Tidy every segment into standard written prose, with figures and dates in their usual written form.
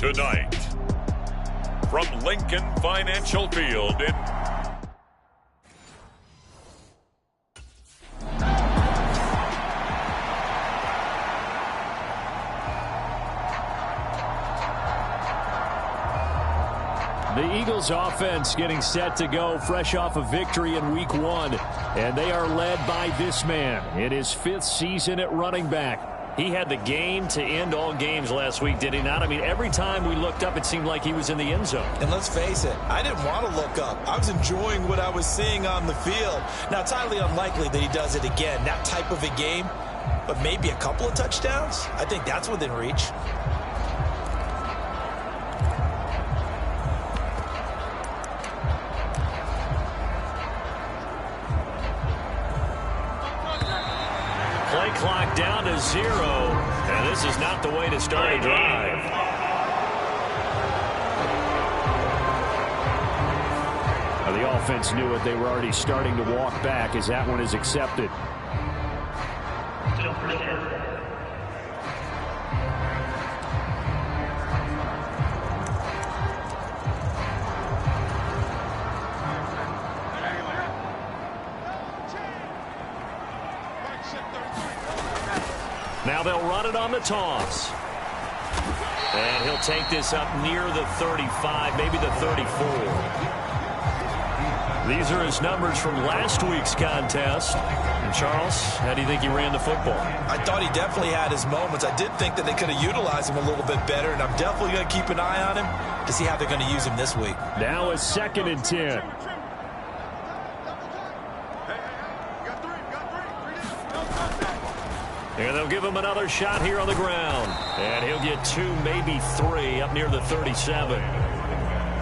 Tonight, from Lincoln Financial Field in the Eagles offense getting set to go fresh off a victory in week 1. And they are led by this man in his 5th season at running back. He had the game to end all games last week, did he not? I mean, every time we looked up, it seemed like he was in the end zone. And let's face it, I didn't want to look up. I was enjoying what I was seeing on the field. Now, it's highly unlikely that he does it again, that type of a game, but maybe a couple of touchdowns? I think that's within reach. Play clock down to 0, and this is not the way to start a drive. Now, the offense knew it. They were already starting to walk back as that one is accepted. Now they'll run it on the toss. And he'll take this up near the 35, maybe the 34. These are his numbers from last week's contest. And Charles, how do you think he ran the football? I thought he definitely had his moments. I did think that they could have utilized him a little bit better, and I'm definitely going to keep an eye on him to see how they're going to use him this week. Now a 2nd and 10. And they'll give him another shot here on the ground. And he'll get 2, maybe 3, up near the 37.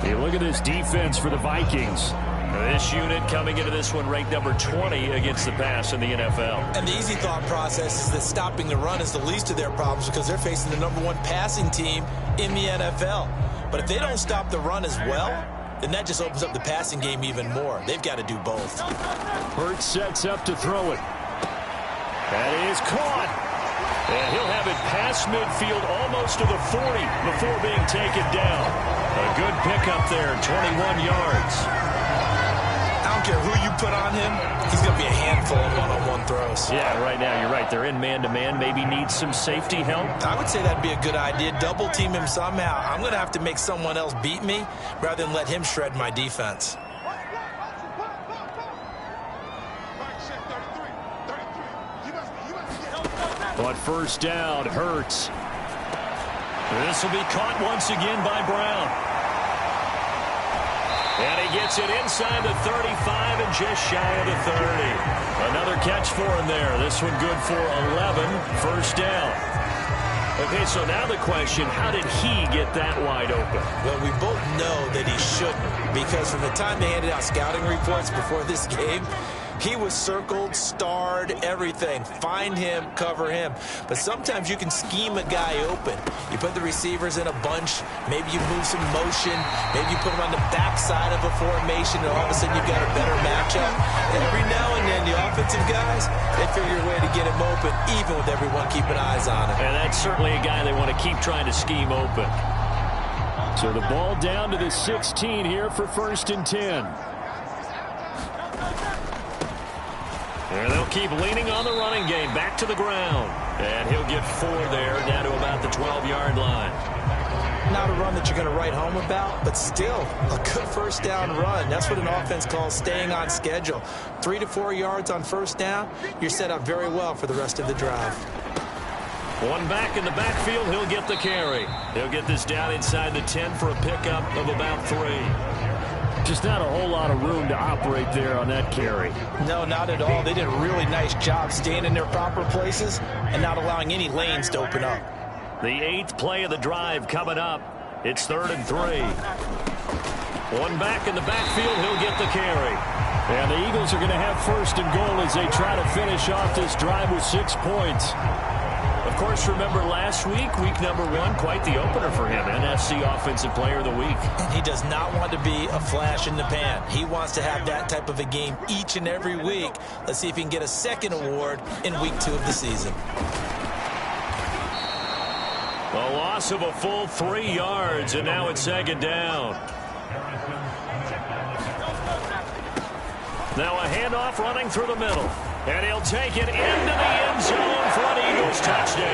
Hey, look at this defense for the Vikings. This unit coming into this one ranked number 20 against the pass in the NFL. And the easy thought process is that stopping the run is the least of their problems because they're facing the number 1 passing team in the NFL. But if they don't stop the run as well, then that just opens up the passing game even more. They've got to do both. Hurts sets up to throw it. That is caught. And he'll have it past midfield almost to the 40 before being taken down. A good pickup there, 21 yards. I don't care who you put on him, he's going to be a handful of one-on-one throws. Yeah, right now you're right. They're in man-to-man. Maybe needs some safety help. I would say that'd be a good idea. Double team him somehow. I'm going to have to make someone else beat me rather than let him shred my defense. But first down, Hurts. This will be caught once again by Brown. And he gets it inside the 35 and just shy of the 30. Another catch for him there. This one good for 11. First down. Okay, so now the question, how did he get that wide open? Well, we both know that he shouldn't, because from the time they handed out scouting reports before this game, he was circled, starred, everything. Find him, cover him. But sometimes you can scheme a guy open. You put the receivers in a bunch. Maybe you move some motion. Maybe you put them on the backside of a formation, and all of a sudden you've got a better matchup. And every now and then, the offensive guys, they figure a way to get him open, even with everyone keeping eyes on him. And that's certainly a guy they want to keep trying to scheme open. So the ball down to the 16 here for 1st and 10. And they'll keep leaning on the running game. Back to the ground. And he'll get 4 there, down to about the 12-yard line. Not a run that you're going to write home about, but still a good first down run. That's what an offense calls staying on schedule. 3 to 4 yards on first down, you're set up very well for the rest of the drive. One back in the backfield, he'll get the carry. He'll get this down inside the 10 for a pickup of about 3. Just not a whole lot of room to operate there on that carry. No, not at all. They did a really nice job staying in their proper places and not allowing any lanes to open up. The 8th play of the drive coming up. It's 3rd and 3. One back in the backfield, he'll get the carry. And the Eagles are going to have 1st and goal as they try to finish off this drive with 6 points. Of course, remember last week, week number 1, quite the opener for him. NFC Offensive Player of the Week. And he does not want to be a flash in the pan. He wants to have that type of a game each and every week. Let's see if he can get a second award in week 2 of the season. A loss of a full 3 yards, and now it's second down. Now a handoff running through the middle. And he'll take it into the end zone for an Eagles touchdown.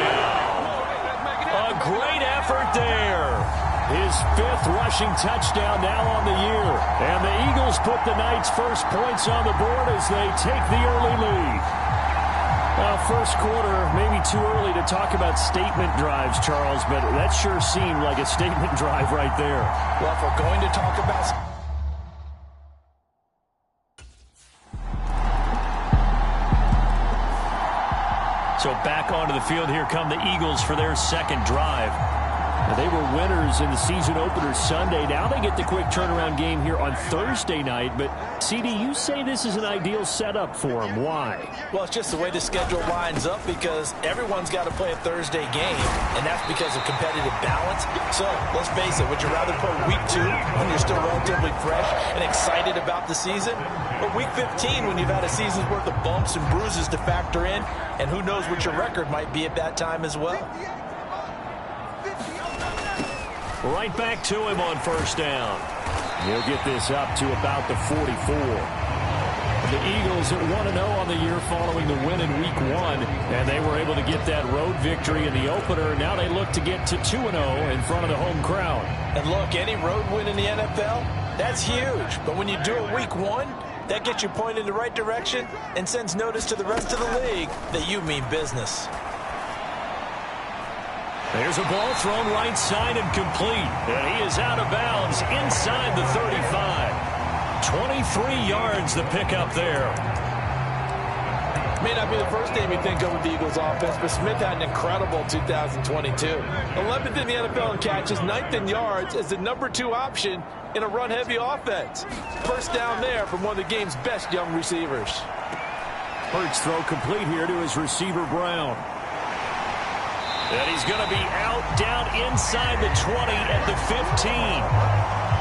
A great effort there. His 5th rushing touchdown now on the year. And the Eagles put the night's first points on the board as they take the early lead. Well, first quarter, maybe too early to talk about statement drives, Charles, but that sure seemed like a statement drive right there. Well, if we're going to talk about... So back onto the field, here come the Eagles for their second drive. They were winners in the season opener Sunday. Now they get the quick turnaround game here on Thursday night. But, CD, you say this is an ideal setup for them. Why? Well, it's just the way the schedule lines up because everyone's got to play a Thursday game, and that's because of competitive balance. So, let's face it, would you rather play week 2 when you're still relatively fresh and excited about the season? Or week 15 when you've had a season's worth of bumps and bruises to factor in, and who knows what your record might be at that time as well? Right back to him on first down. He'll get this up to about the 44. The Eagles at 1-0 on the year following the win in week 1, and they were able to get that road victory in the opener. Now they look to get to 2-0 in front of the home crowd. And look, any road win in the NFL, that's huge. But when you do it week 1, that gets you pointed in the right direction and sends notice to the rest of the league that you mean business. There's a ball thrown right side and complete. And he is out of bounds inside the 35. 23 yards the pickup there. May not be the first name you think of with the Eagles offense, but Smith had an incredible 2022. 11th in the NFL in catches, 9th in yards as the number 2 option in a run-heavy offense. First down there from one of the game's best young receivers. Hurts throw complete here to his receiver, Brown. And he's going to be out down inside the 20 at the 15.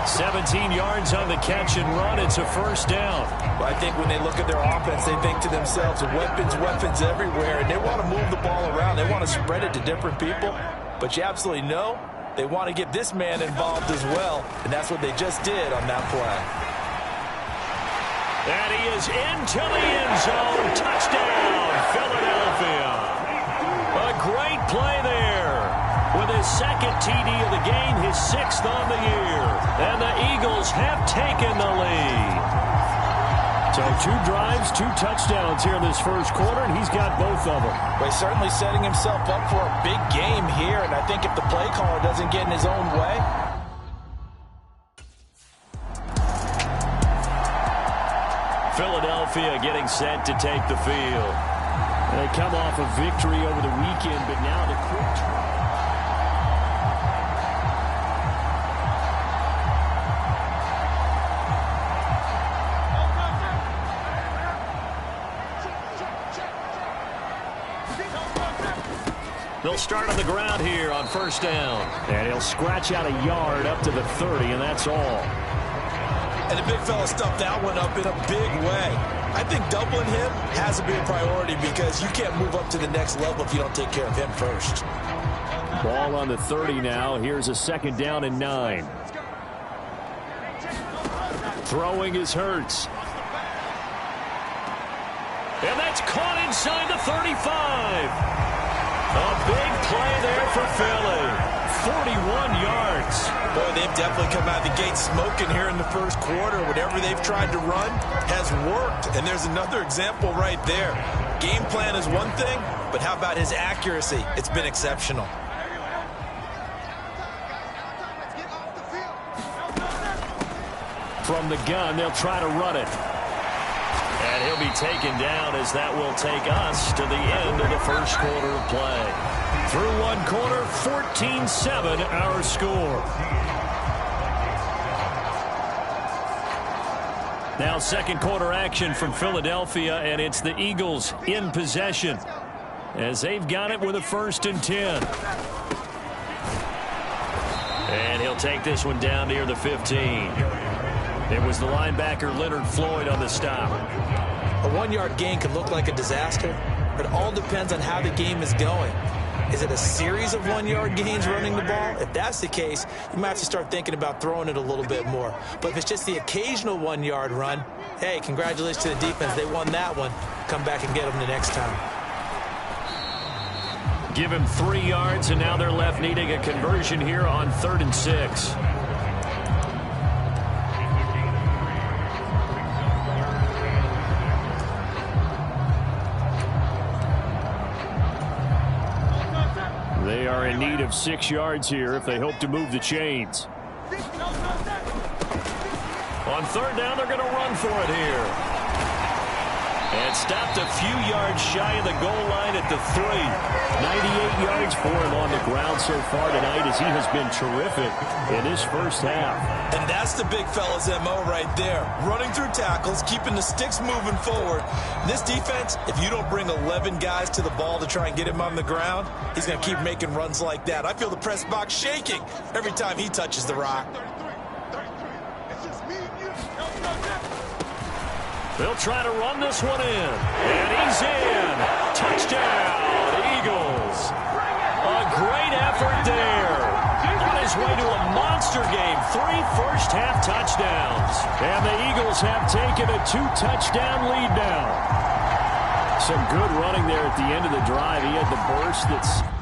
17 yards on the catch and run. It's a first down. Well, I think when they look at their offense, they think to themselves, weapons everywhere, and they want to move the ball around. They want to spread it to different people. But you absolutely know they want to get this man involved as well, and that's what they just did on that play. And he is into the end zone. Touchdown, Philadelphia. A great play there. With his second TD of the game, his 6th on the year. And the Eagles have taken the lead. So 2 drives, 2 touchdowns here in this first quarter, and he's got both of them. Well, he's certainly setting himself up for a big game here, and I think if the play caller doesn't get in his own way. Philadelphia getting set to take the field. They come off a victory over the weekend, but now the quick turn. They'll start on the ground here on first down. And he'll scratch out a yard up to the 30, and that's all. And the big fella stuffed that one up in a big way. I think doubling him has to be a priority because you can't move up to the next level if you don't take care of him first. Ball on the 30 now. Here's a second down and 9. Throwing is Hurts. And that's caught inside the 35. A big play there for Philly. 41 yards. Boy, they've definitely come out of the gate smoking here in the first quarter. Whatever they've tried to run has worked. And there's another example right there. Game plan is one thing, but how about his accuracy? It's been exceptional. From the gun, they'll try to run it. And he'll be taken down as that will take us to the end of the first quarter of play. Through one quarter, 14-7 our score. Now second quarter action from Philadelphia, and it's the Eagles in possession as they've got it with a 1st and 10. And he'll take this one down near the 15. It was the linebacker Leonard Floyd on the stop. A 1-yard gain can look like a disaster, but it all depends on how the game is going. Is it a series of 1-yard gains running the ball? If that's the case, you might have to start thinking about throwing it a little bit more. But if it's just the occasional 1-yard run, hey, congratulations to the defense. They won that one. Come back and get them the next time. Give him 3 yards, and now they're left needing a conversion here on 3rd and 6. They are in need of 6 yards here if they hope to move the chains. On 3rd down, they're going to run for it here. And stopped a few yards shy of the goal line at the 3. 98 yards for him on the ground so far tonight as he has been terrific in his first half. And that's the big fella's MO right there. Running through tackles, keeping the sticks moving forward. This defense, if you don't bring 11 guys to the ball to try and get him on the ground, he's going to keep making runs like that. I feel the press box shaking every time he touches the rock. They'll try to run this one in. And he's in. Touchdown, Eagles. A great effort there. On his way to a monster game. 3 first-half touchdowns. And the Eagles have taken a 2-touchdown lead now. Some good running there at the end of the drive. He had the burst that's...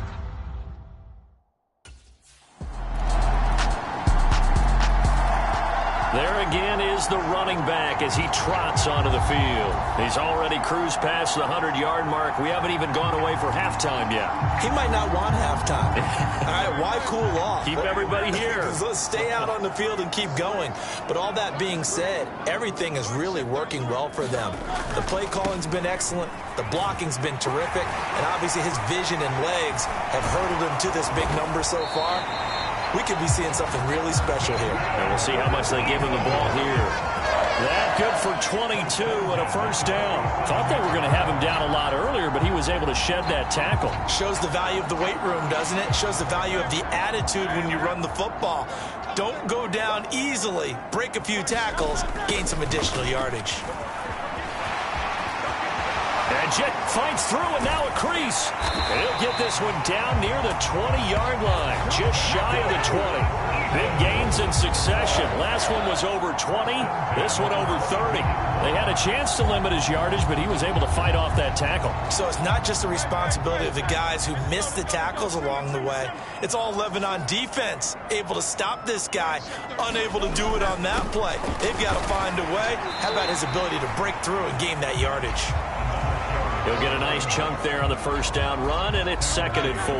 There again is the running back as he trots onto the field. He's already cruised past the 100-yard mark. We haven't even gone away for halftime yet. He might not want halftime. All right, why cool off? Keep everybody here. Let's stay out on the field and keep going. But all that being said, everything is really working well for them. The play calling's been excellent. The blocking's been terrific. And obviously his vision and legs have hurdled him to this big number so far. We could be seeing something really special here. And we'll see how much they give him the ball here. That good for 22 and a first down. Thought they were going to have him down a lot earlier, but he was able to shed that tackle. Shows the value of the weight room, doesn't it? Shows the value of the attitude when you run the football. Don't go down easily. Break a few tackles. Gain some additional yardage. And Jet fights through, and now a crease. And he'll get this one down near the 20-yard line, just shy of the 20. Big gains in succession. Last one was over 20. This one over 30. They had a chance to limit his yardage, but he was able to fight off that tackle. So it's not just the responsibility of the guys who missed the tackles along the way. It's all 11 on defense, able to stop this guy, unable to do it on that play. They've got to find a way. How about his ability to break through and gain that yardage? He'll get a nice chunk there on the first down run, and it's 2nd and 4.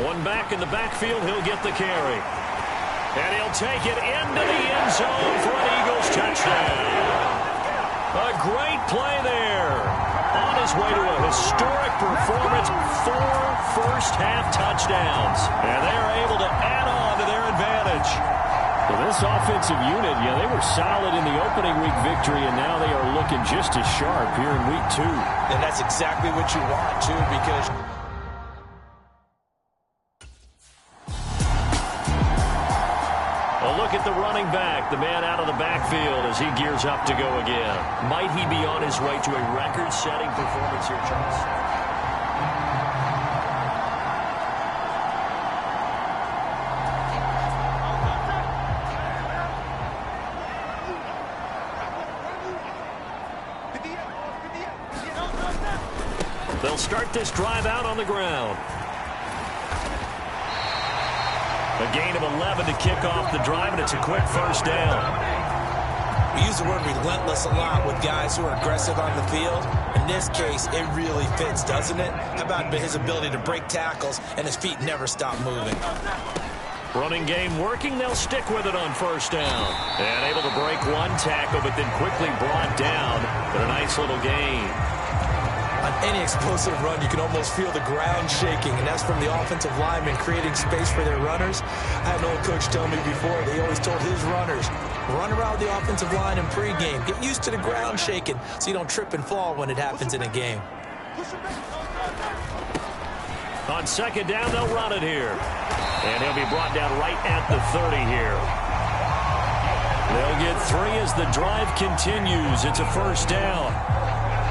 One back in the backfield, he'll get the carry. And he'll take it into the end zone for an Eagles touchdown. A great play there. On his way to a historic performance, 4 first-half touchdowns. And they are able to add on to their advantage. Well, this offensive unit, they were solid in the opening week victory, and now they are looking just as sharp here in week 2. And that's exactly what you want, too, because... A look at the running back, the man out of the backfield as he gears up to go again. Might he be on his way to a record-setting performance here, Charles? They'll start this drive out on the ground. A gain of 11 to kick off the drive, and it's a quick first down. We use the word relentless a lot with guys who are aggressive on the field. In this case, it really fits, doesn't it? How about his ability to break tackles and his feet never stop moving? Running game working. They'll stick with it on first down. And able to break one tackle, but then quickly brought down. But a nice little gain. On any explosive run, you can almost feel the ground shaking, and that's from the offensive linemen creating space for their runners. I had an old coach tell me before, they always told his runners, run around the offensive line in pregame. Get used to the ground shaking so you don't trip and fall when it happens in a game. On second down, they'll run it here. And he'll be brought down right at the 30 here. They'll get 3 as the drive continues. It's a first down.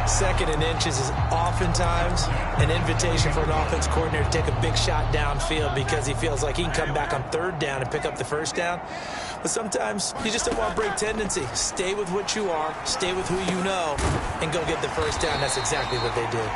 2nd and inches is oftentimes an invitation for an offense coordinator to take a big shot downfield because he feels like he can come back on 3rd down and pick up the first down. But sometimes you just don't want to break tendency. Stay with what you are, stay with who you know, and go get the first down. That's exactly what they did.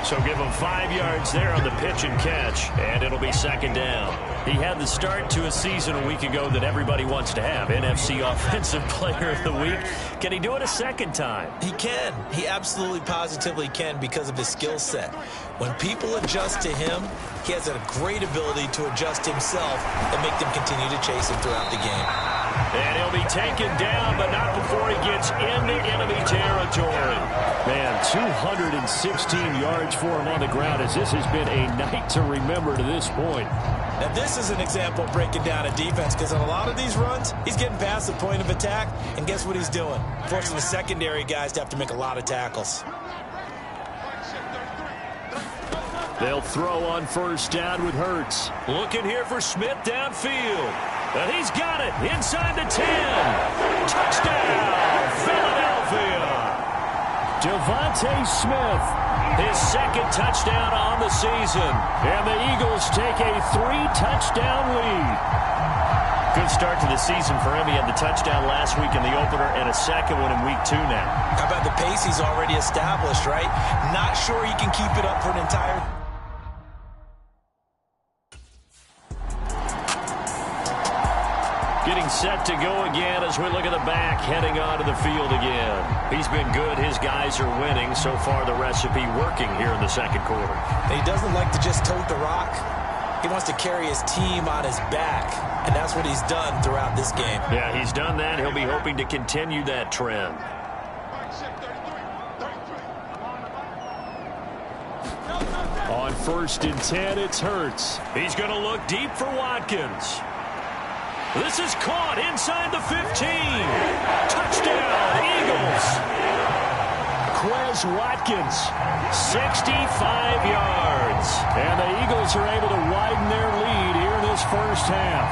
So give him 5 yards there on the pitch and catch, and it'll be 2nd down. He had the start to a season a week ago that everybody wants to have, NFC Offensive Player of the Week. Can he do it a second time? He can. He absolutely positively can because of his skill set. When people adjust to him, he has a great ability to adjust himself and make them continue to chase him throughout the game. And he'll be taken down, but not before he gets into enemy territory. Man, 216 yards for him on the ground as this has been a night to remember to this point. Now, this is an example of breaking down a defense because on a lot of these runs, he's getting past the point of attack, and guess what he's doing? Forcing the secondary guys to have to make a lot of tackles. They'll throw on first down with Hurts. Looking here for Smith downfield. And he's got it inside the 10. Touchdown, Philadelphia. Devontae Smith, his 2nd touchdown on the season. And the Eagles take a 3-touchdown lead. Good start to the season for him. He had the touchdown last week in the opener and a 2nd one in week 2 now. How about the pace he's already established, right? Not sure he can keep it up for an entire... Getting set to go again as we look at the back, heading onto the field again. He's been good. His guys are winning. So far, the recipe working here in the 2nd quarter. And he doesn't like to just tote the rock. He wants to carry his team on his back, and that's what he's done throughout this game. Yeah, he's done that. He'll be hoping to continue that trend. On 1st and 10, it's Hurts. He's going to look deep for Watkins. This is caught inside the 15. Touchdown, Eagles. Quez Watkins, 65 yards. And the Eagles are able to widen their lead here in this first half.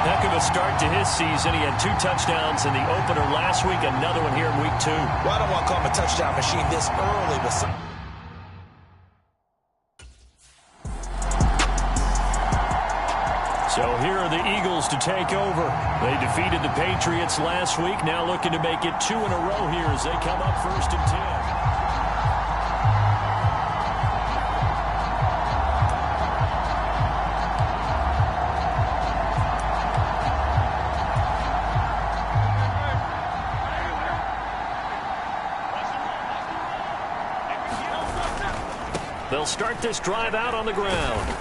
Heck of a start to his season. He had 2 touchdowns in the opener last week, another one here in week 2. Well, I don't want to call him a touchdown machine this early, but... So here are the Eagles to take over. They defeated the Patriots last week, now looking to make it 2 in a row here as they come up 1st and 10. They'll start this drive out on the ground.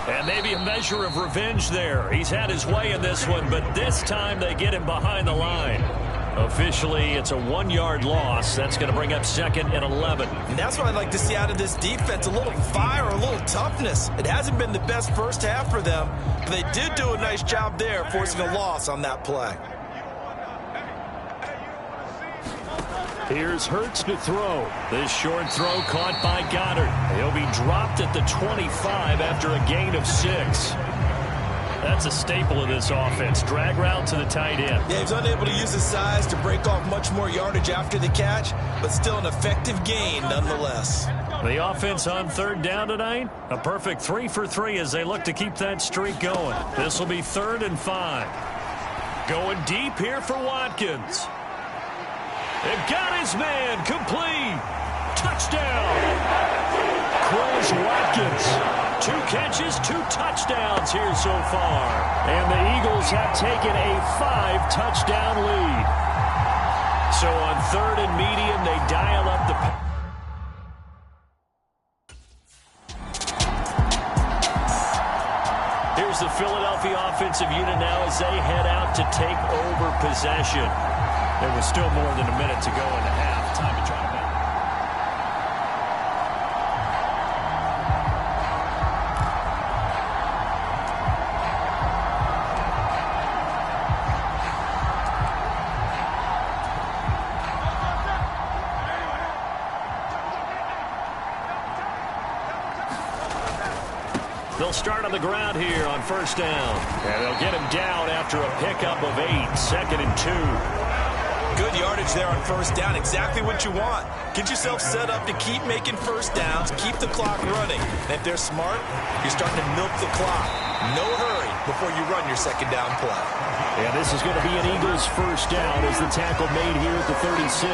And maybe a measure of revenge there. He's had his way in this one, but this time they get him behind the line. Officially, it's a 1-yard loss. That's going to bring up 2nd and 11. And that's what I'd like to see out of this defense, a little fire, a little toughness. It hasn't been the best first half for them, but they did do a nice job there, forcing a loss on that play. Here's Hurts to throw. This short throw caught by Goddard. He'll be dropped at the 25 after a gain of 6. That's a staple of this offense. Drag route to the tight end. Yeah, he's unable to use his size to break off much more yardage after the catch, but still an effective gain nonetheless. The offense on 3rd down tonight, a perfect 3 for 3 as they look to keep that streak going. This will be 3rd and 5. Going deep here for Watkins. They've got his man complete. Touchdown. Quez Watkins. 2 catches, 2 touchdowns here so far. And the Eagles have taken a 5-touchdown lead. So on 3rd and medium, they dial up the... Here's the Philadelphia offensive unit now as they head out to take over possession. There was still more than a minute to go in the half. Time to try to make. They'll start on the ground here on first down. And they'll get him down after a pickup of 8, 2nd and 2. Good yardage there on first down. Exactly what you want. Get yourself set up to keep making first downs, keep the clock running. And if they're smart, you're starting to milk the clock. No hurry before you run your second down play. And this is going to be an Eagles first down as the tackle made here at the 36.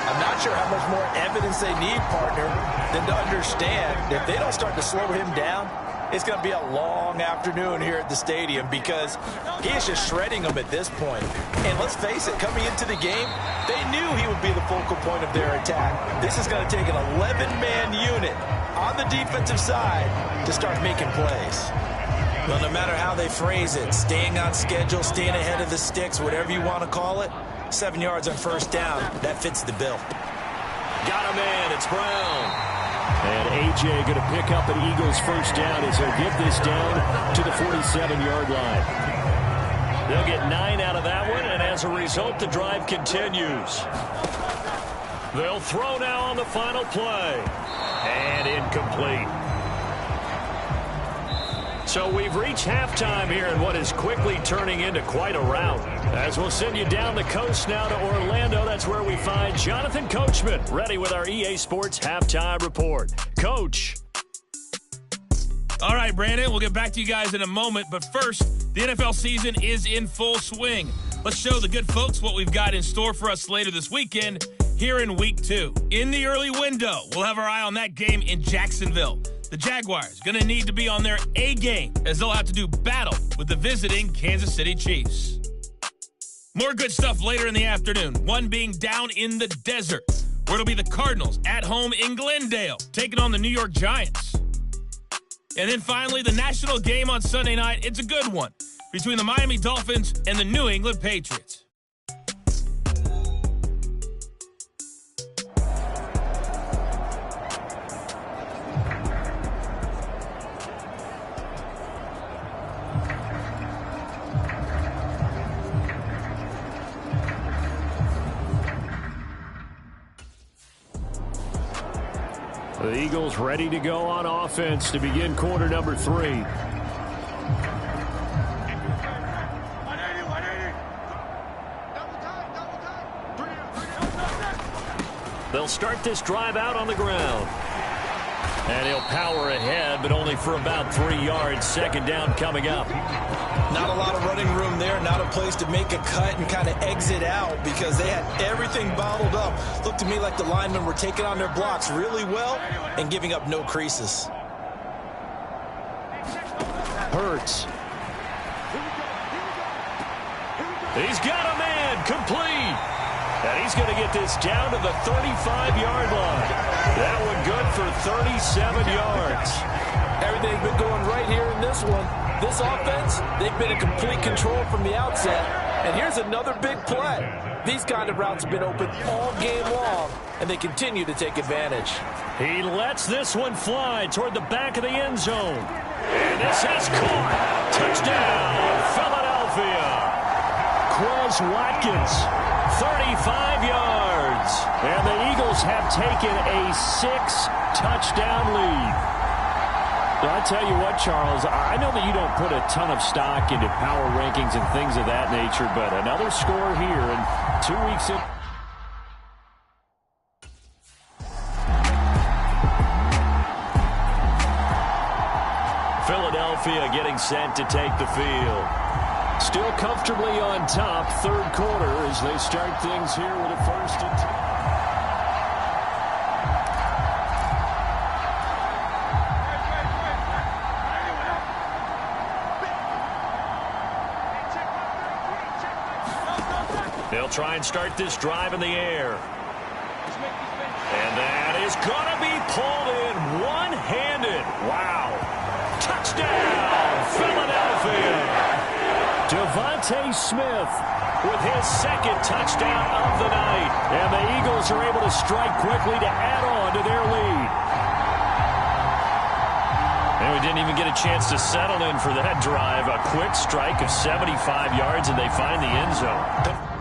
I'm not sure how much more evidence they need, partner, than to understand that if they don't start to slow him down, it's going to be a long afternoon here at the stadium because he is just shredding them at this point. And let's face it, coming into the game, they knew he would be the focal point of their attack. This is going to take an 11-man unit on the defensive side to start making plays. Well, no matter how they phrase it, staying on schedule, staying ahead of the sticks, whatever you want to call it, 7 yards on first down, that fits the bill. Got a man, it's Brown. And A.J. going to pick up an Eagles first down as he'll get this down to the 47-yard line. They'll get 9 out of that one, and as a result, the drive continues. They'll throw now on the final play. And incomplete. So we've reached halftime here in what is quickly turning into quite a rout. As we'll send you down the coast now to Orlando, that's where we find Jonathan Coachman, ready with our EA Sports Halftime Report. Coach. All right, Brandon, we'll get back to you guys in a moment. But first, the NFL season is in full swing. Let's show the good folks what we've got in store for us later this weekend here in Week 2. In the early window, we'll have our eye on that game in Jacksonville. The Jaguars going to need to be on their A game as they'll have to do battle with the visiting Kansas City Chiefs. More good stuff later in the afternoon, one being down in the desert, where it'll be the Cardinals at home in Glendale taking on the New York Giants. And then finally, the national game on Sunday night. It's a good one between the Miami Dolphins and the New England Patriots. The Eagles ready to go on offense to begin quarter number 3. They'll start this drive out on the ground. And he'll power ahead, but only for about 3 yards. Second down coming up. Not a lot of running room there, not a place to make a cut and kind of exit out because they had everything bottled up. Looked to me like the linemen were taking on their blocks really well and giving up no creases. Hurts. He's got a man, complete. And he's going to get this down to the 35-yard line. That one good for 37 yards. Everything's been going right here in this one. This offense, they've been in complete control from the outset. And here's another big play. These kind of routes have been open all game long, and they continue to take advantage. He lets this one fly toward the back of the end zone. And this has caught. Touchdown, Philadelphia. Quez Watkins, 35 yards. And the Eagles have taken a 6-touchdown lead. Well, I tell you what, Charles, I know that you don't put a ton of stock into power rankings and things of that nature, but another score here in 2 weeks in. Philadelphia getting set to take the field. Still comfortably on top, third quarter as they start things here with a 1st and 10. They'll try and start this drive in the air. And that is going to be pulled in one-handed. Wow. Touchdown, Philadelphia. Devontae Smith with his 2nd touchdown of the night. And the Eagles are able to strike quickly to add on to their lead. And we didn't even get a chance to settle in for that drive. A quick strike of 75 yards, and they find the end zone.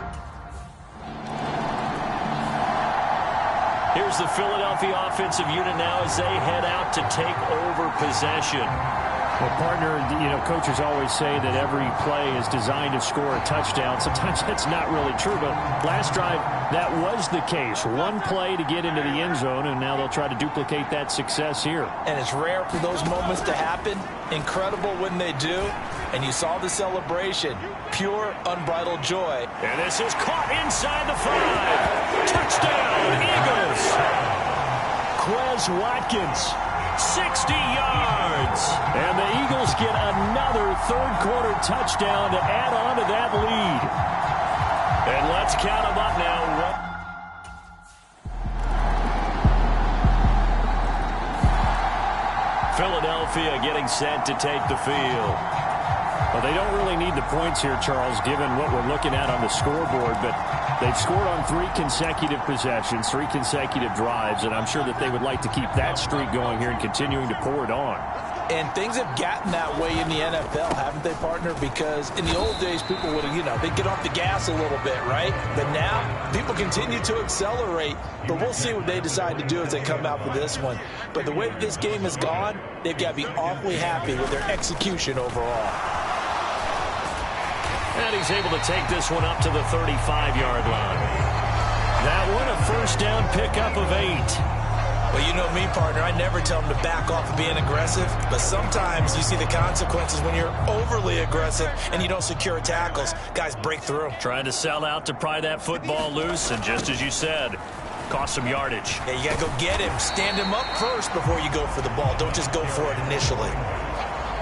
here's the Philadelphia offensive unit now as they head out to take over possession. Well, partner, coaches always say that every play is designed to score a touchdown. Sometimes that's not really true, but last drive, that was the case. One play to get into the end zone, and now they'll try to duplicate that success here. And it's rare for those moments to happen. Incredible when they do. And you saw the celebration. Pure, unbridled joy. And this is caught inside the 5. Touchdown, Eagles. Quez Watkins. 60 yards. And the Eagles get another third-quarter touchdown to add on to that lead. And let's count them up now. Philadelphia getting set to take the field. Well, they don't really need the points here, Charles, given what we're looking at on the scoreboard, but they've scored on 3 consecutive possessions, 3 consecutive drives, and I'm sure that they would like to keep that streak going here and continuing to pour it on. And things have gotten that way in the NFL, haven't they, partner? Because in the old days, people would have, they'd get off the gas a little bit, right? But now, people continue to accelerate, but we'll see what they decide to do as they come out for this one. But the way that this game has gone, they've got to be awfully happy with their execution overall. And he's able to take this one up to the 35-yard line. That one a first down pickup of 8. Well, you know me, partner. I never tell them to back off of being aggressive, but sometimes you see the consequences when you're overly aggressive and you don't secure tackles. Guys break through. Trying to sell out to pry that football loose, and just as you said, cost some yardage. Yeah, you got to go get him. Stand him up first before you go for the ball. Don't just go for it initially.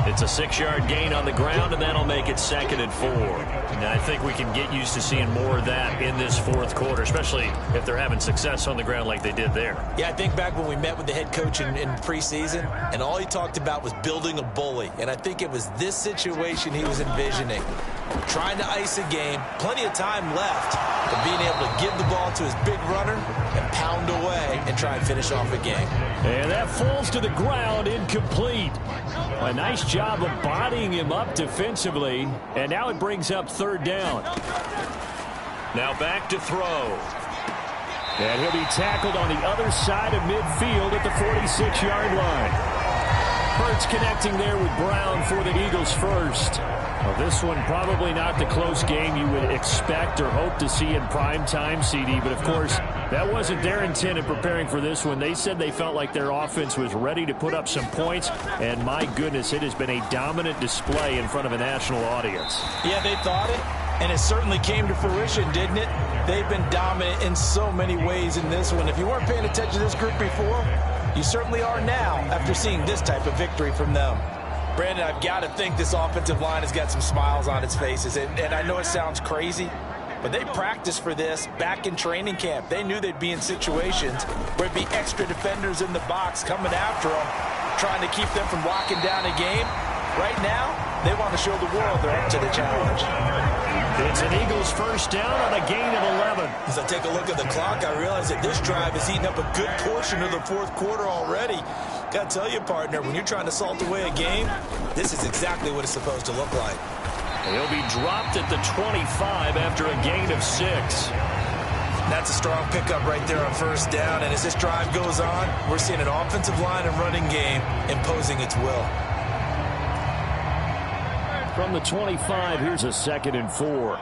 It's a 6-yard gain on the ground, and that'll make it 2nd and 4. And I think we can get used to seeing more of that in this fourth quarter, especially if they're having success on the ground like they did there. Yeah, I think back when we met with the head coach in preseason, and all he talked about was building a bully. And I think it was this situation he was envisioning. Trying to ice a game, plenty of time left, but being able to give the ball to his big runner and pound away and try and finish off a game. And that falls to the ground, incomplete. A nice job of bodying him up defensively, and now it brings up 3rd down. Now back to throw. And he'll be tackled on the other side of midfield at the 46-yard line. Hurts connecting there with Brown for the Eagles first. Well, this one probably not the close game you would expect or hope to see in prime time, CD. But, of course, that wasn't their intent in preparing for this one. They said they felt like their offense was ready to put up some points. And, my goodness, it has been a dominant display in front of a national audience. Yeah, they thought it, and it certainly came to fruition, didn't it? They've been dominant in so many ways in this one. If you weren't paying attention to this group before, you certainly are now after seeing this type of victory from them. Brandon, I've got to think this offensive line has got some smiles on its faces. And I know it sounds crazy, but they practiced for this back in training camp. They knew they'd be in situations where it'd be extra defenders in the box coming after them, trying to keep them from locking down a game. Right now, they want to show the world they're up to the challenge. It's an Eagles first down on a gain of 11. As I take a look at the clock, I realize that this drive has eaten up a good portion of the fourth quarter already. Got to tell you, partner, when you're trying to salt away a game, this is exactly what it's supposed to look like. He'll be dropped at the 25 after a gain of 6. That's a strong pickup right there on first down. And as this drive goes on, we're seeing an offensive line and running game imposing its will. From the 25, here's a 2nd and 4.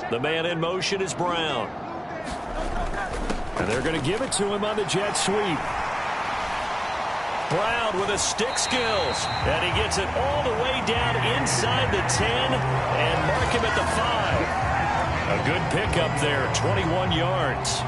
The man in motion is Brown. And they're going to give it to him on the jet sweep. Brown with his stick skills. And he gets it all the way down inside the 10 and mark him at the 5. A good pickup there, 21 yards.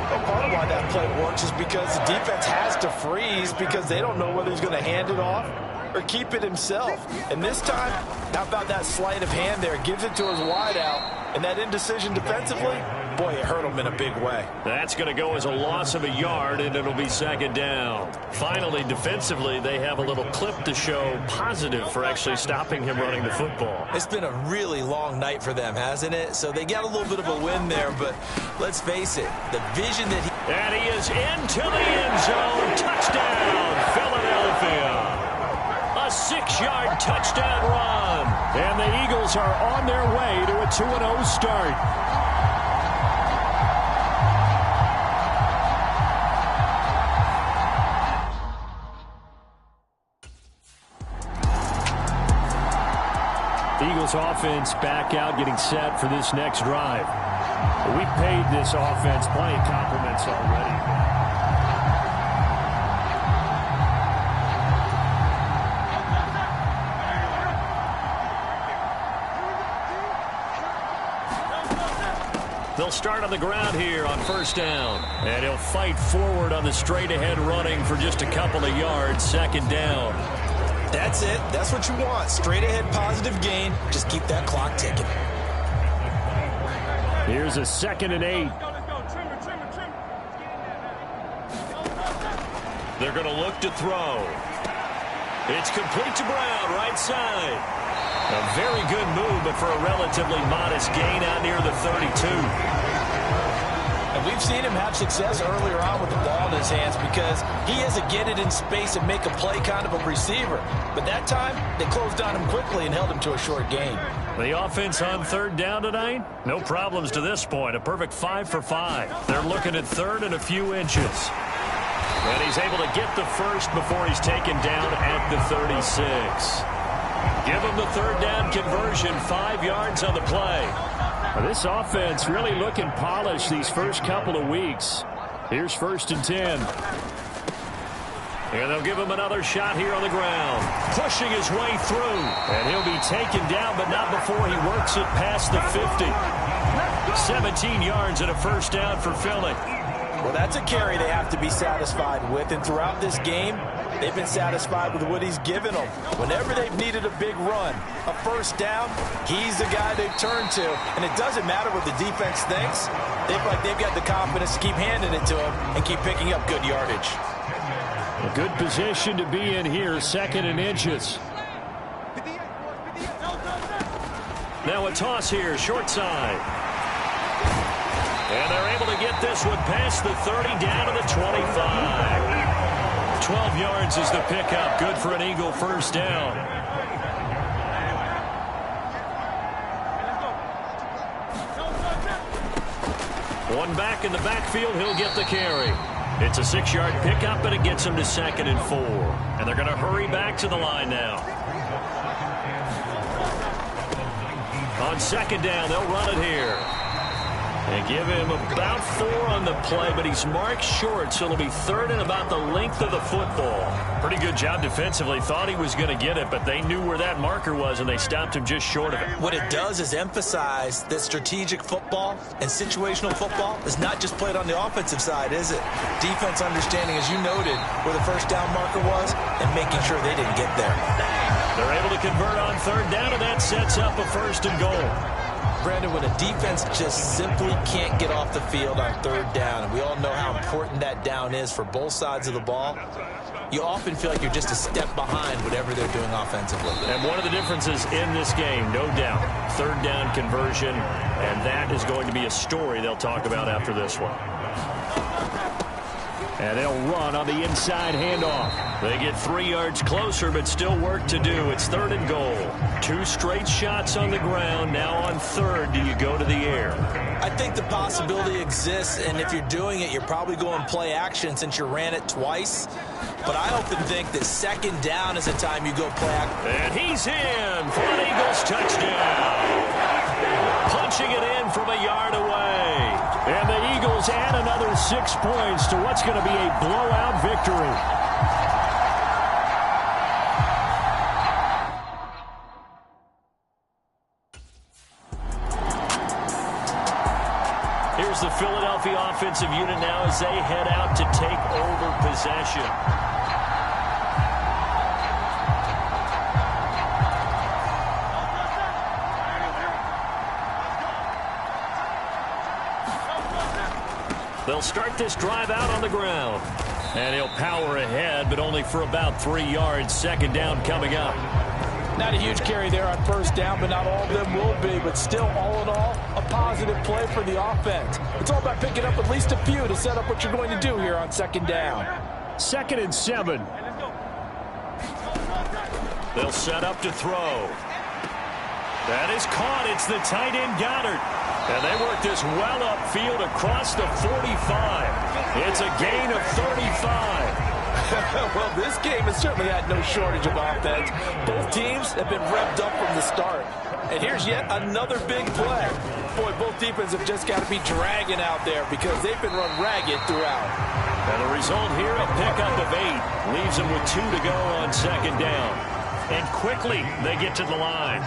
Well, part of why that play works is because the defense has to freeze because they don't know whether he's going to hand it off or keep it himself. And this time, how about that sleight of hand there? Gives it to his wideout. And that indecision defensively, boy, it hurt him in a big way. That's going to go as a loss of a yard, and it'll be 2nd down. Finally, defensively, they have a little clip to show positive for actually stopping him running the football. It's been a really long night for them, hasn't it? So they got a little bit of a win there, but let's face it, the vision that he... And he is into the end zone. Touchdown, Philadelphia. A 6-yard touchdown run. And the Eagles are on their way to a 2-0 start. Eagles offense back out getting set for this next drive. We paid this offense plenty of compliments already. They'll start on the ground here on first down. And he'll fight forward on the straight-ahead running for just a couple of yards. Second down. That's it. That's what you want. Straight-ahead positive gain. Just keep that clock ticking. Here's a 2nd and 8. They're going to look to throw. It's complete to Brown, right side. A very good move, but for a relatively modest gain out near the 32. And we've seen him have success earlier on with the ball in his hands because he has to get it in space and make a play kind of a receiver. But that time, they closed on him quickly and held him to a short gain. The offense on third down tonight, no problems to this point. A perfect 5 for 5. They're looking at third and a few inches. And he's able to get the first before he's taken down at the 36. Give him the third down conversion, 5 yards on the play. Well, this offense really looking polished these first couple of weeks. Here's 1st and 10. And they'll give him another shot here on the ground. Pushing his way through. And he'll be taken down, but not before he works it past the 50. 17 yards and a first down for Philly. Well, that's a carry they have to be satisfied with. And throughout this game, they've been satisfied with what he's given them. Whenever they've needed a big run, a first down, he's the guy they've turned to. And it doesn't matter what the defense thinks. They've got the confidence to keep handing it to him and keep picking up good yardage. A good position to be in here, 2nd and inches. Now a toss here, short side. And they're able to get this one past the 30, down to the 25. 12 yards is the pickup. Good for an Eagle first down. One back in the backfield. He'll get the carry. It's a 6-yard pickup, and it gets him to 2nd and 4. And they're going to hurry back to the line now. On 2nd down, they'll run it here. They give him about 4 on the play, but he's marked short, so it'll be 3rd and about the length of the football. Pretty good job defensively. Thought he was going to get it, but they knew where that marker was, and they stopped him just short of it. What it does is emphasize that strategic football and situational football is not just played on the offensive side, is it? Defense understanding, as you noted, where the first down marker was and making sure they didn't get there. They're able to convert on 3rd down, and that sets up a 1st and goal. Brandon, when a defense just simply can't get off the field on 3rd down, and we all know how important that down is for both sides of the ball, you often feel like you're just a step behind whatever they're doing offensively. And one of the differences in this game, no doubt, 3rd down conversion, and that is going to be a story they'll talk about after this one. And they'll run on the inside handoff. They get 3 yards closer, but still work to do. It's 3rd and goal. 2 straight shots on the ground. Now on 3rd, do you go to the air? I think the possibility exists, and if you're doing it, you're probably going play action since you ran it twice. But I often think that 2nd down is the time you go play action. And he's in for an Eagles touchdown. Punching it in from a yard away. And the Eagles add another 6 points to what's going to be a blowout victory. Here's the Philadelphia offensive unit now as they head out to take over possession. They'll start this drive out on the ground. And he'll power ahead, but only for about 3 yards. 2nd down coming up. Not a huge carry there on 1st down, but not all of them will be. But still, all in all, a positive play for the offense. It's all about picking up at least a few to set up what you're going to do here on 2nd down. 2nd and 7. They'll set up to throw. That is caught. It's the tight end Goddard. And they work this well upfield across the 45. It's a gain of 35. Well, this game has certainly had no shortage of offense. Both teams have been revved up from the start. And here's yet another big play. Boy, both defenses have just got to be dragging out there because they've been run ragged throughout. And the result here, a pickup of 8. Leaves them with 2 to go on second down. And quickly, they get to the line.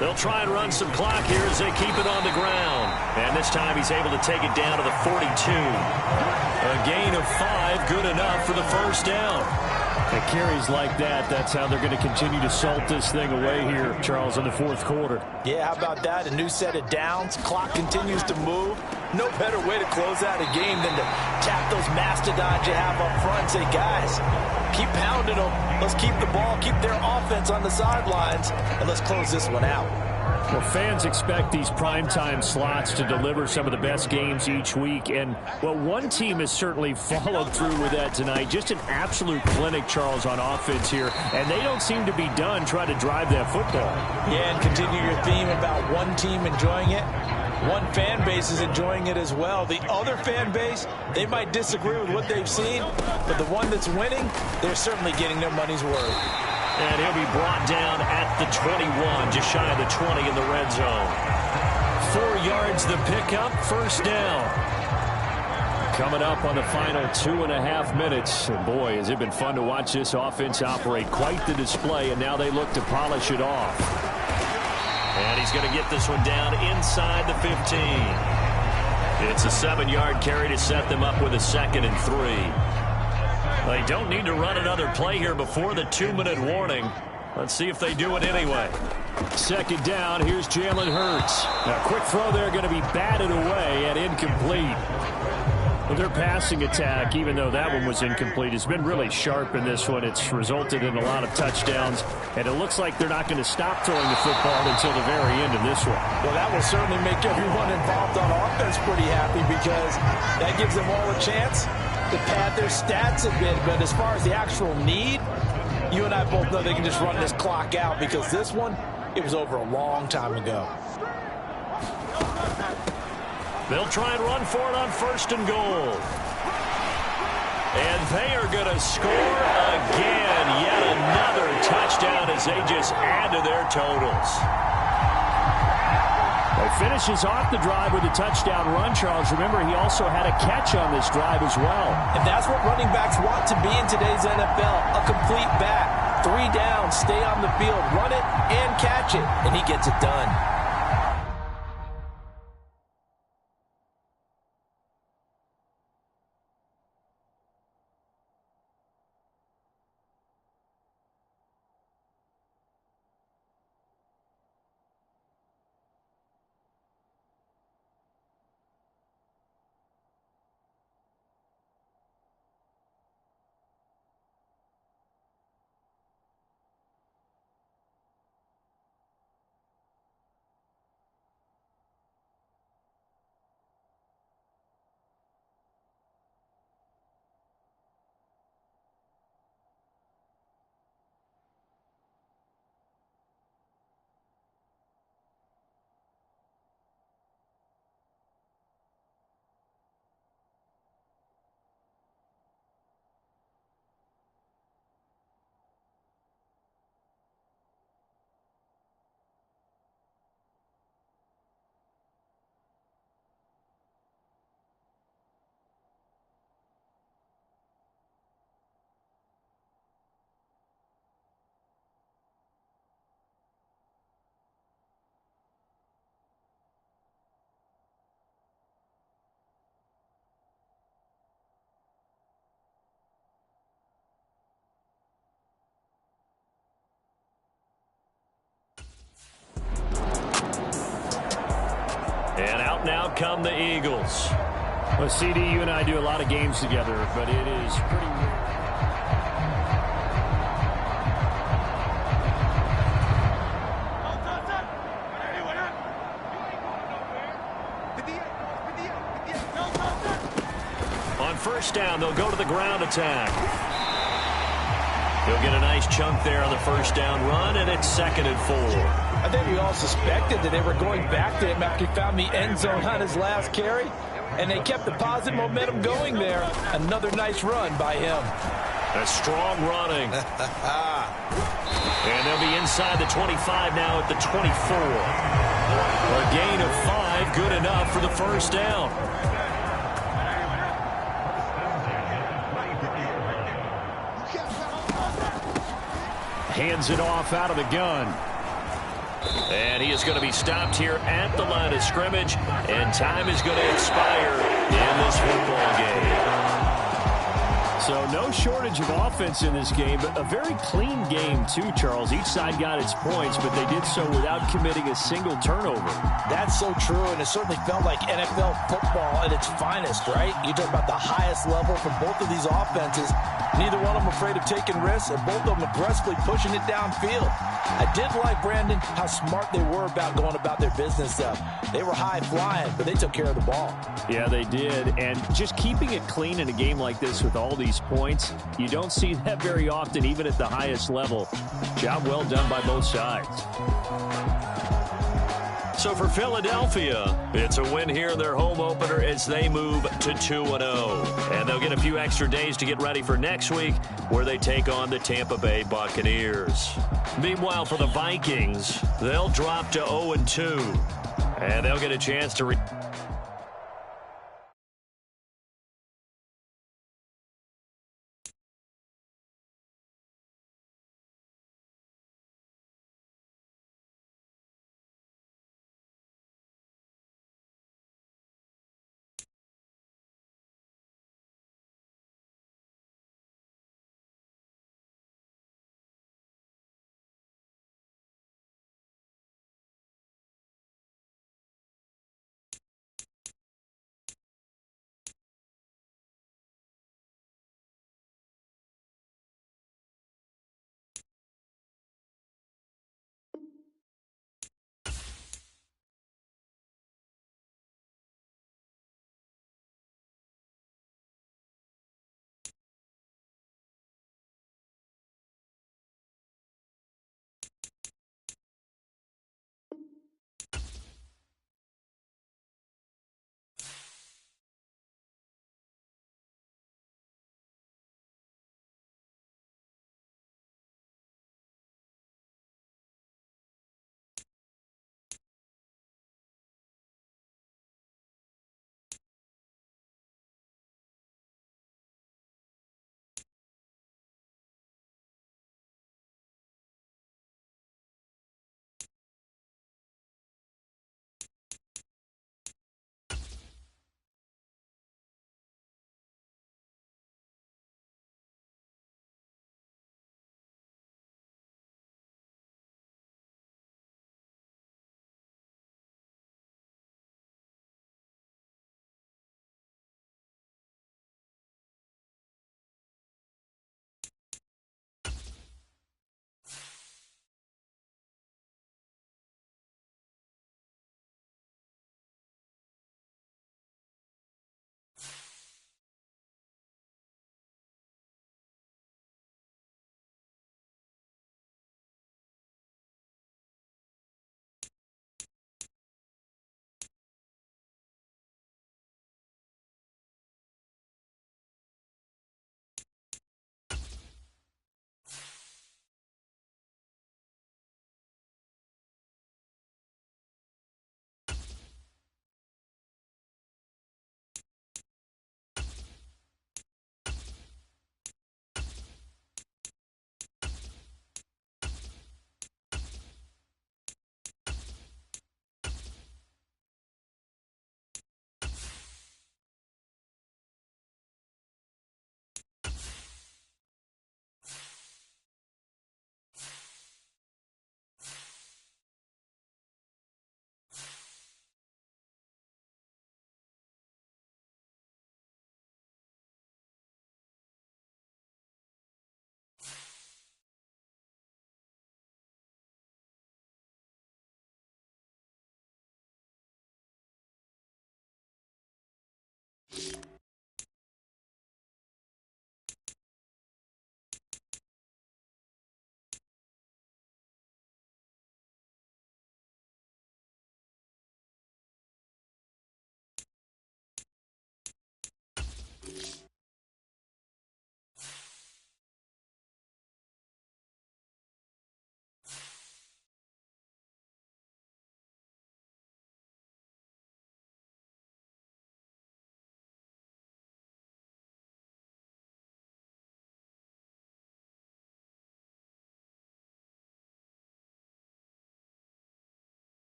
They'll try and run some clock here as they keep it on the ground. And this time he's able to take it down to the 42. A gain of 5, good enough for the first down. And carries like that, that's how they're going to continue to salt this thing away here, Charles, in the fourth quarter. Yeah, how about that? A new set of downs. Clock continues to move. No better way to close out a game than to tap those mastodons you have up front and say, guys, keep pounding them. Let's keep the ball, keep their offense on the sidelines, and let's close this one out. Well, fans expect these primetime slots to deliver some of the best games each week. And, well, one team has certainly followed through with that tonight. Just an absolute clinic, Charles, on offense here. And they don't seem to be done trying to drive that football. Yeah, and continue your theme about one team enjoying it. One fan base is enjoying it as well. The other fan base, they might disagree with what they've seen, but the one that's winning, they're certainly getting their money's worth. And he'll be brought down at the 21, just shy of the 20 in the red zone. 4 yards the pickup, first down. Coming up on the final 2.5 minutes. And boy, has it been fun to watch this offense operate. Quite the display, and now they look to polish it off. And he's going to get this one down inside the 15. It's a 7-yard carry to set them up with a 2nd and 3. They don't need to run another play here before the 2-minute warning. Let's see if they do it anyway. Second down, here's Jalen Hurts. A quick throw there, going to be batted away and incomplete. Well, their passing attack, even though that one was incomplete, has been really sharp in this one. It's resulted in a lot of touchdowns, and it looks like they're not going to stop throwing the football until the very end of this one. Well, that will certainly make everyone involved on offense pretty happy because that gives them all a chance to pad their stats a bit. But as far as the actual need, you and I both know they can just run this clock out because this one, it was over a long time ago. They'll try and run for it on 1st and goal. And they are going to score again. Yet another touchdown as they just add to their totals. He finishes off the drive with a touchdown run, Charles. Remember, he also had a catch on this drive as well. And that's what running backs want to be in today's NFL, a complete back. 3 down, stay on the field, run it and catch it, and he gets it done. And out now come the Eagles. Well, CD, you and I do a lot of games together, but it is pretty weird. On 1st down, they'll go to the ground attack. He'll get a nice chunk there on the 1st down run, and it's 2nd and 4. I think we all suspected that they were going back to him after he found the end zone on his last carry. and they kept the positive momentum going there. Another nice run by him. That's strong running. And they'll be inside the 25 now at the 24. A gain of 5, good enough for the first down. Hands it off out of the gun. And he is going to be stopped here at the line of scrimmage, and time is going to expire in this football game. So no shortage of offense in this game, but a very clean game too, Charles. Each side got its points, but they did so without committing a single turnover. That's so true, and it certainly felt like NFL football at its finest, right? You talk about the highest level from both of these offenses. Neither one of them afraid of taking risks, and both of them aggressively pushing it downfield. I did like, Brandon, how smart they were about going about their business. They were high flying, but they took care of the ball. Yeah, they did. And just keeping it clean in a game like this with all these points, you don't see that very often, even at the highest level. Job well done by both sides. So for Philadelphia, it's a win here in their home opener as they move to 2-0. And they'll get a few extra days to get ready for next week, where they take on the Tampa Bay Buccaneers. Meanwhile, for the Vikings, they'll drop to 0-2. And they'll get a chance to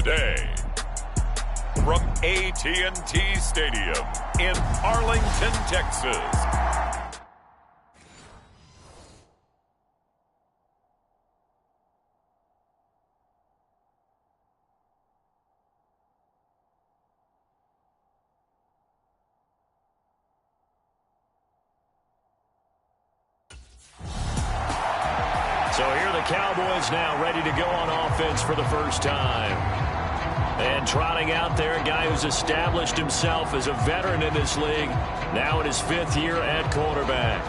day. From AT&T Stadium in Arlington, Texas. So here are the Cowboys now ready to go on offense for the first time. And trotting out there, a guy who's established himself as a veteran in this league, now in his 5th year at quarterback.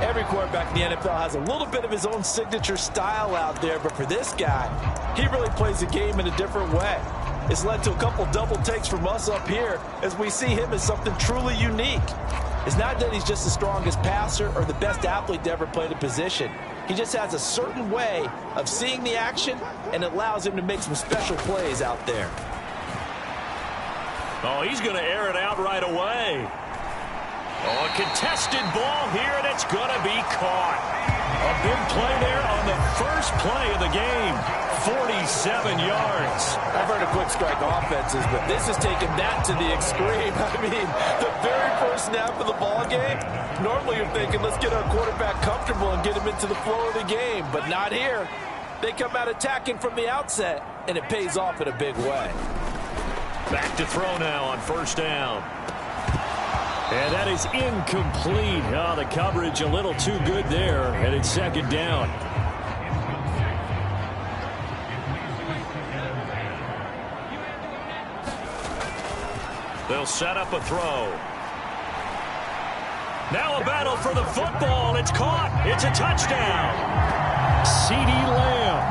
Every quarterback in the NFL has a little bit of his own signature style out there, but for this guy, he really plays the game in a different way. It's led to a couple double takes from us up here as we see him as something truly unique. It's not that he's just the strongest passer or the best athlete to ever play the position. He just has a certain way of seeing the action, and it allows him to make some special plays out there. Oh, he's going to air it out right away. Oh, a contested ball here, and it's going to be caught. A big play there on the first play of the game. 47 yards. I've heard of quick strike offenses, but this has taken that to the extreme. I mean, the very first snap of the ball game, normally you're thinking, let's get our quarterback comfortable and get him into the flow of the game, but not here. They come out attacking from the outset, and it pays off in a big way. Back to throw now on first down. And that is incomplete. Oh, the coverage a little too good there, and it's second down. They'll set up a throw. Now a battle for the football. It's caught. It's a touchdown. CeeDee Lamb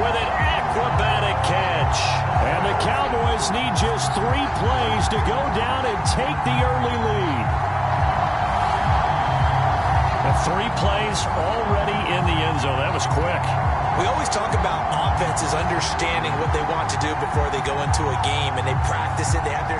with an acrobatic catch. And the Cowboys need just 3 plays to go down and take the early lead. And 3 plays already in the end zone. That was quick. We always talk about offenses understanding what they want to do before they go into a game, and they practice it. They have their...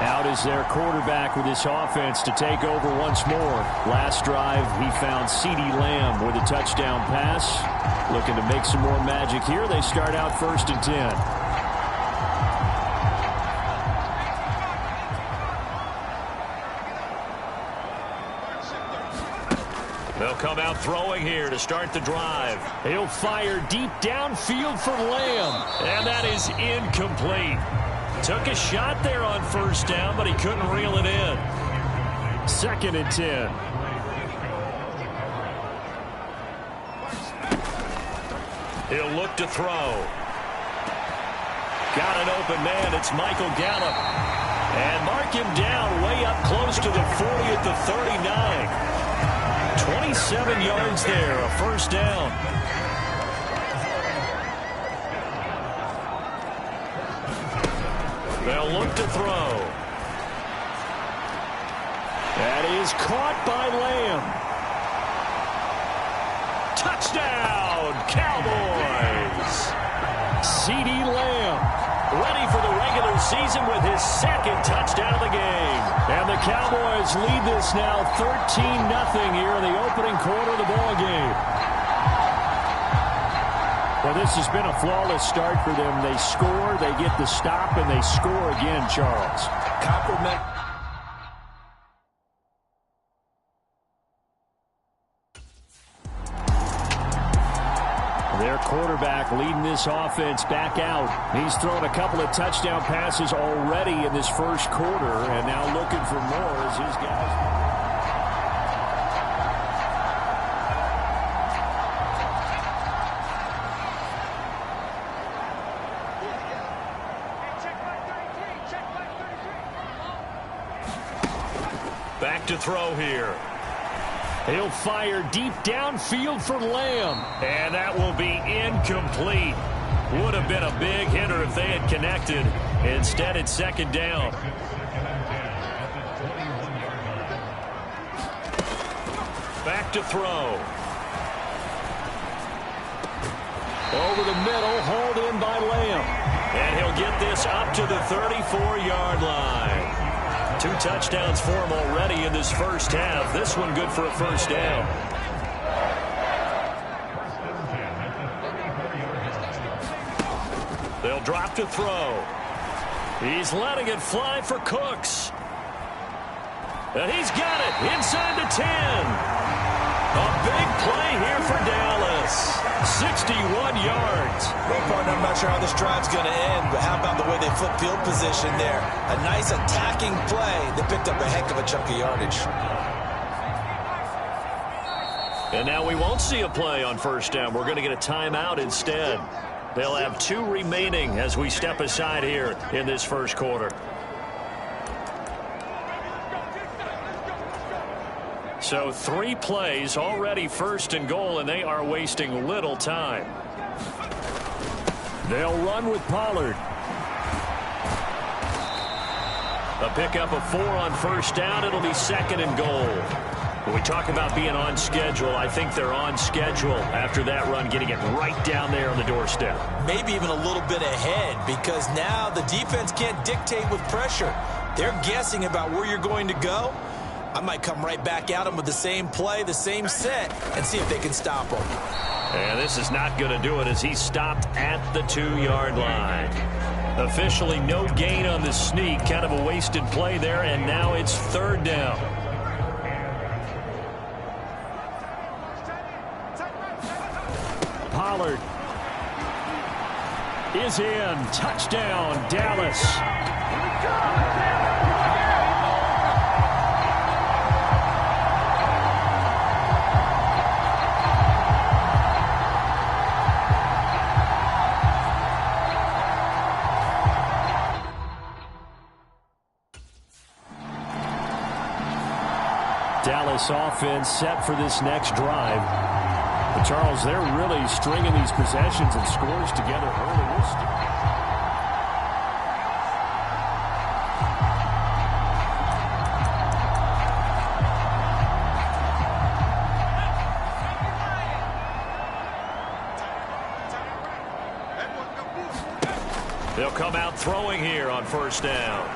Out is their quarterback with this offense to take over once more. Last drive, he found CeeDee Lamb with a touchdown pass. Looking to make some more magic here. They start out 1st and 10. They'll come out throwing here to start the drive. He'll fire deep downfield for Lamb. And that is incomplete. Took a shot there on first down, but he couldn't reel it in. 2nd and 10. He'll look to throw. Got an open man. It's Michael Gallup. And mark him down way up close to the 40 at the 39. 27 yards there, a first down. They'll look to throw. That is caught by Lamb. Touchdown, Cowboys. CeeDee Lamb ready for the regular season with his 2nd touchdown of the game. And the Cowboys lead this now 13-0 here in the opening quarter of the ball game. Well, this has been a flawless start for them. They score, they get the stop, and they score again, Charles. Compliment. Their quarterback leading this offense back out. He's thrown a couple of touchdown passes already in this first quarter, and now looking for more as his guys... Back to throw here. He'll fire deep downfield for Lamb. And that will be incomplete. Would have been a big hitter if they had connected. Instead, it's 2nd down. Back to throw. Over the middle, hauled in by Lamb. And he'll get this up to the 34-yard line. 2 touchdowns for him already in this first half. This one good for a first down. He'll drop to throw. He's letting it fly for Cooks. And he's got it inside the 10. A big play here for Dallas. 61 yards. Well, partner, I'm not sure how this drive's going to end, but how about the way they flip field position there? A nice attacking play that picked up a heck of a chunk of yardage. And now we won't see a play on first down. We're going to get a timeout instead. They'll have 2 remaining as we step aside here in this first quarter. So 3 plays already first and goal, and they are wasting little time. They'll run with Pollard. A pickup of 4 on first down. It'll be second and goal. When we talk about being on schedule, I think they're on schedule after that run, getting it right down there on the doorstep. Maybe even a little bit ahead, because now the defense can't dictate with pressure. They're guessing about where you're going to go. I might come right back at them with the same play, the same set, and see if they can stop them. And this is not going to do it as he stopped at the 2-yard line. Officially no gain on the sneak. Kind of a wasted play there, and now it's third down. Pollard is in. Touchdown, Dallas. Dallas offense set for this next drive. But Charles, they're really stringing these possessions and scores together early. They'll come out throwing here on first down.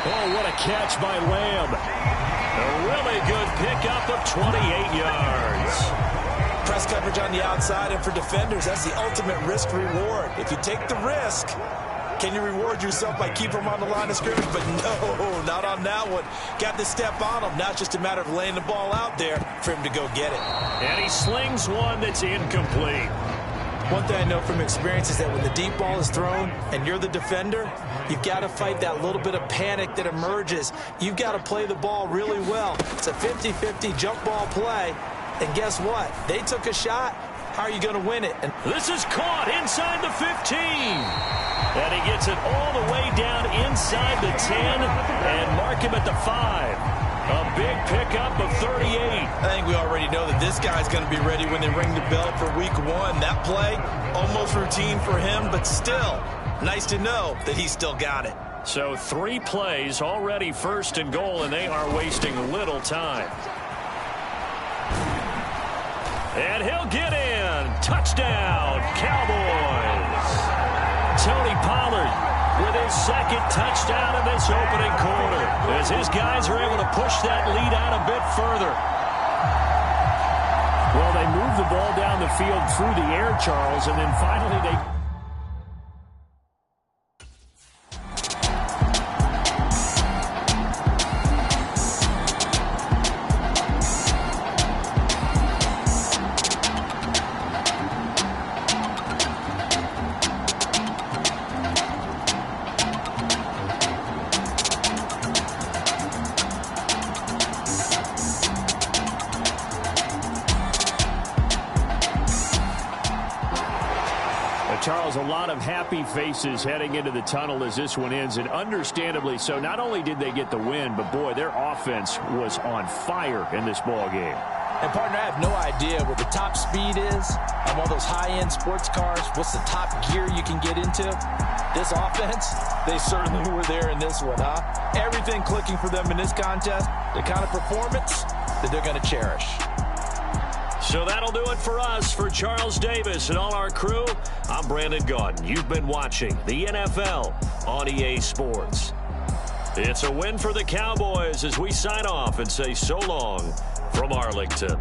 Oh, what a catch by Lamb. A really good pickup of 28 yards. Press coverage on the outside, and for defenders, that's the ultimate risk-reward. If you take the risk, can you reward yourself by keeping them on the line of scrimmage? But no, not on that one. Got to step on them. Now it's just a matter of laying the ball out there for him to go get it. And he slings one that's incomplete. One thing I know from experience is that when the deep ball is thrown and you're the defender, you've got to fight that little bit of panic that emerges. You've got to play the ball really well. It's a 50-50 jump ball play. And guess what? They took a shot. How are you going to win it? And this is caught inside the 15. And he gets it all the way down inside the 10 and mark him at the 5. A big pickup of 38. I think we already know that this guy's going to be ready when they ring the bell for week 1. That play, almost routine for him, but still, nice to know that he's still got it. So 3 plays already first and goal, and they are wasting little time. And he'll get in. Touchdown, Cowboys. Tony Pollard with his second touchdown in this opening quarter, as his guys are able to push that lead out a bit further. Well, they move the ball down the field through the air, Charles, and then finally they... Charles, a lot of happy faces heading into the tunnel as this one ends, and understandably so. Not only did they get the win, but boy, their offense was on fire in this ball game. And partner, I have no idea what the top speed is on one of those high-end sports cars. What's the top gear you can get into? This offense, they certainly were there in this one, huh? Everything clicking for them in this contest, the kind of performance that they're going to cherish. So that'll do it for us. For Charles Davis and all our crew, I'm Brandon Gaudin. You've been watching the NFL on EA Sports. It's a win for the Cowboys as we sign off and say so long from Arlington.